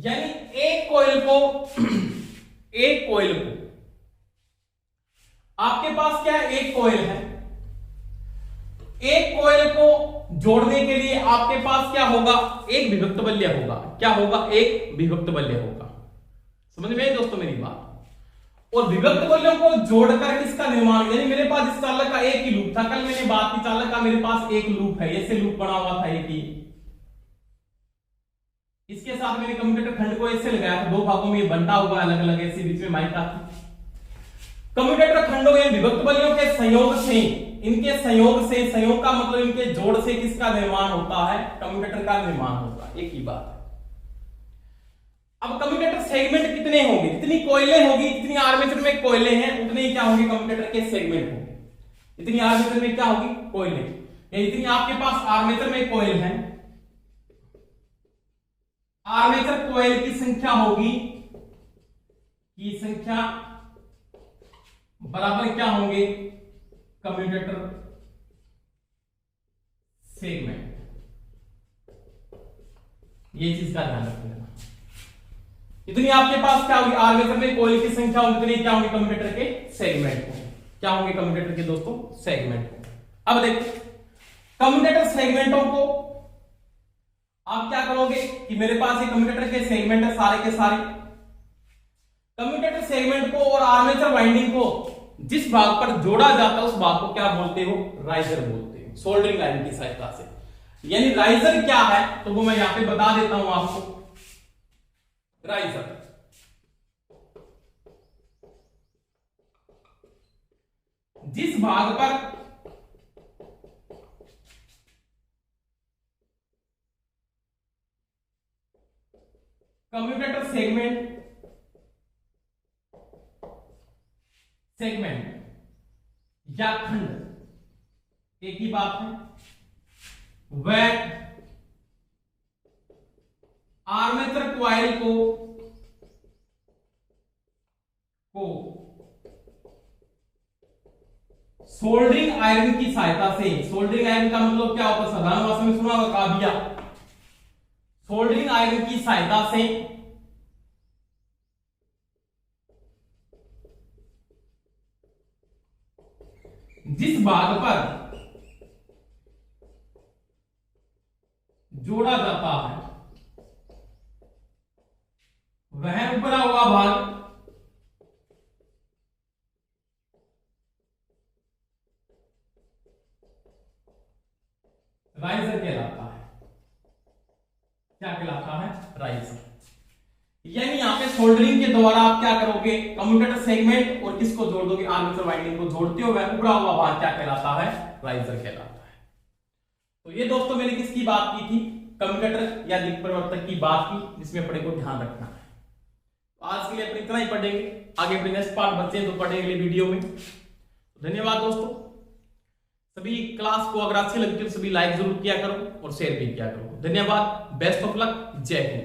यानी एक कॉइल को आपके पास क्या है, एक कॉइल है। एक कॉइल को जोड़ने के लिए आपके पास क्या होगा, एक विभक्त बल्य होगा। क्या होगा, एक विभक्त बल्य होगा। समझ में आई दोस्तों मेरी बात। और विभक्त बल्यों को जोड़कर किसका निर्माण, यानी मेरे पास इस चालक का एक ही लूप था। कल मैंने बात की चालक का मेरे पास एक लूप है, ऐसे लूप बना हुआ था एक ही। इसके साथ मैंने कम्यूटेटर खंड को ऐसे लगाया था, दो भागों में बंटा हुआ अलग अलग, ऐसे बीच में माइका थी। कम्यूटेटर खंडों या विभक्त बल्यों के संयोग से, इनके संयोग से, संयोग का मतलब इनके जोड़ से किसका निर्माण होता है, कम्यूटेटर का निर्माण होता है। एक ही बात है। अब कम्यूटेटर सेगमेंट कितने होंगे, जितनी कोयलें होगी, जितनी आर्मेचर में कोयलें हैं उतने ही क्या होंगे, कम्यूटेटर के सेगमेंट होंगे। जितनी आर्मेचर में क्या होगी, कोयलें, या जितनी आपके पास आर्मेचर में कोयल है, आर्मेचर कोयल की संख्या होगी, की संख्या बराबर क्या होंगे, कम्यूटेटर सेगमेंट। ये चीज का ध्यान रखना। इतनी आपके पास क्या होगी, आर्मेचर में कोयल की संख्या होगी, इतनी क्या होंगे, कम्यूटेटर के सेगमेंट होंगे। क्या होंगे, कम्यूटेटर के दोस्तों सेगमेंट होंगे। अब देखो कम्यूटेटर सेगमेंटों को आप क्या करोगे कि मेरे पास ये कम्यूटेटर के सेगमेंट है सारे के सारे। कम्यूटेटर सेगमेंट को और आर्मेचर वाइंडिंग को जिस भाग पर जोड़ा जाता है उस भाग को क्या बोलते हो, राइजर बोलते हो, सोल्डरिंग आयरन की सहायता से। यानी राइजर क्या है तो वो मैं यहां पे बता देता हूं आपको। राइजर जिस भाग पर कम्यूटेटर सेगमेंट या खंड एक ही बात है, वह आर्मेचर कॉइल को सोल्डरिंग आयरन की सहायता से, सोल्डरिंग आयरन का मतलब क्या होता है, साधारण भाषा में सुना होगा काबिया। सोल्डरिंग आयरन की सहायता से जिस भाग पर जोड़ा जाता है वह ऊपरा हुआ भाग राइजर कहलाता है। क्या कहलाता है, राइजर। यानी यहां पे सोल्डरिंग के द्वारा आप क्या करोगे, कम्यूटेटर सेगमेंट और किसको जोड़ दोगे, आर्मेचर वाइंडिंग को जोड़ते हो, वह ऊपरा हुआ भाग क्या कहलाता है, राइजर कहलाता है। तो ये दोस्तों मैंने किसकी बात की थी, कम्यूटेटर या दिक् परिवर्तक की बात की, जिसमें अपने को ध्यान रखना है। तो आज के लिए अपने इतना ही पढ़ेंगे, आगे अपने नेक्स्ट पार्ट बच्चे हैं तो पढ़ेंगे वीडियो में। धन्यवाद दोस्तों। सभी क्लास को अगर अच्छी लगती है तो सभी लाइक जरूर किया करो और शेयर भी किया करो। धन्यवाद, बेस्ट ऑफ लक, जय हिंद।